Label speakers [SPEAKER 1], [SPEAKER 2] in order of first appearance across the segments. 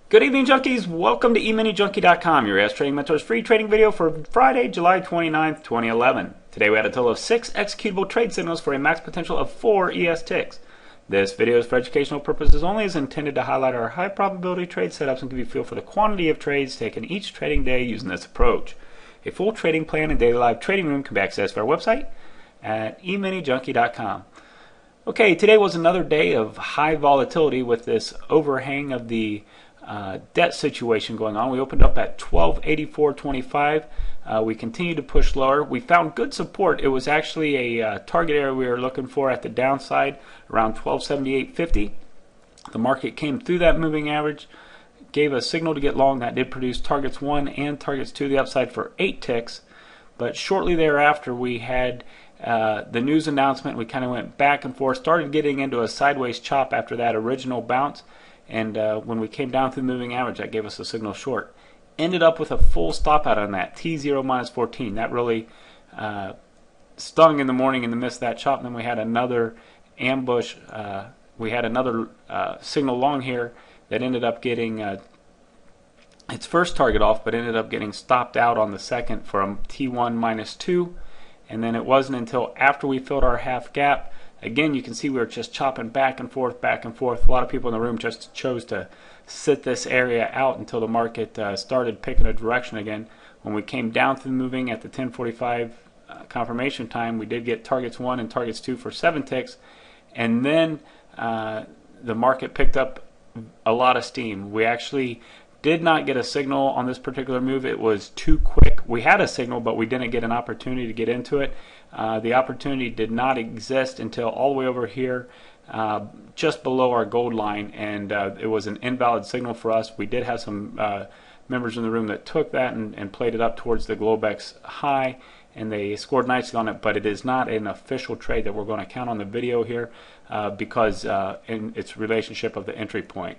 [SPEAKER 1] Good evening, junkies. Welcome to EminiJunkie.com, your ES Trading Mentor's free trading video for Friday, July 29th, 2011. Today we had a total of 6 executable trade signals for a max potential of 4 ES ticks. This video is for educational purposes only, is intended to highlight our high probability trade setups and give you a feel for the quantity of trades taken each trading day using this approach. A full trading plan and daily live trading room can be accessed via our website at EminiJunkie.com. Okay, today was another day of high volatility with this overhang of the debt situation going on. We opened up at 1284.25. We continued to push lower. We found good support. It was actually a target area we were looking for at the downside around 1278.50. The market came through that moving average, gave a signal to get long. That did produce targets 1 and targets 2 to the upside for 8 ticks. But shortly thereafter we had the news announcement. We kind of went back and forth, started getting into a sideways chop after that original bounce. And when we came down through the moving average, that gave us a signal short. Ended up with a full stop out on that, T0 minus 14. That really stung in the morning in the midst of that chop. And then we had another ambush. We had another signal long here that ended up getting its first target off, but ended up getting stopped out on the second from T1 minus 2. And then it wasn't until after we filled our half gap. Again, you can see we were just chopping back and forth, back and forth. A lot of people in the room just chose to sit this area out until the market started picking a direction again. When we came down through the moving at the 10:45 confirmation time, we did get targets 1 and targets 2 for 7 ticks. And then the market picked up a lot of steam. We actually did not get a signal on this particular move. It was too quick. We had a signal, but we didn't get an opportunity to get into it. The opportunity did not exist until all the way over here, just below our gold line, and it was an invalid signal for us. We did have some members in the room that took that and played it up towards the Globex high, and they scored nicely on it, but it is not an official trade that we're going to count on the video here because in its relationship of the entry point.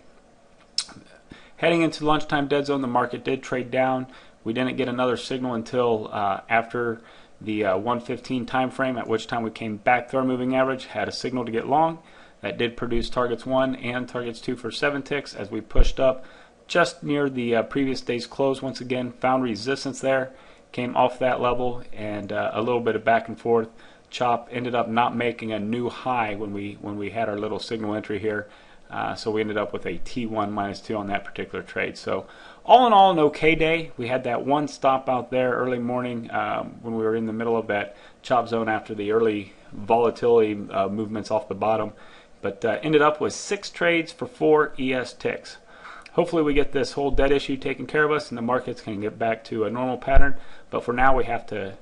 [SPEAKER 1] Heading into lunchtime dead zone, the market did trade down. We didn't get another signal until after the 1:15 time frame, at which time we came back through our moving average, had a signal to get long. That did produce targets 1 and targets 2 for 7 ticks as we pushed up just near the previous day's close. Once again, found resistance there, came off that level, and a little bit of back and forth chop. Ended up not making a new high when we had our little signal entry here. So we ended up with a T1 minus 2 on that particular trade. So all in all, an okay day. We had that one stop out there early morning when we were in the middle of that chop zone after the early volatility movements off the bottom. But ended up with 6 trades for 4 ES ticks. Hopefully we get this whole debt issue taken care of us and the markets can get back to a normal pattern. But for now we have to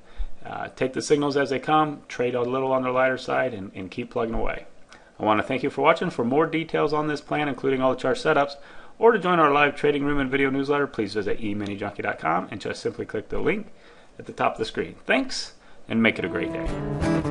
[SPEAKER 1] take the signals as they come, trade a little on the lighter side, and keep plugging away. I want to thank you for watching. For more details on this plan, including all the chart setups, or to join our live trading room and video newsletter, please visit EminiJunkie.com and just simply click the link at the top of the screen. Thanks, and make it a great day.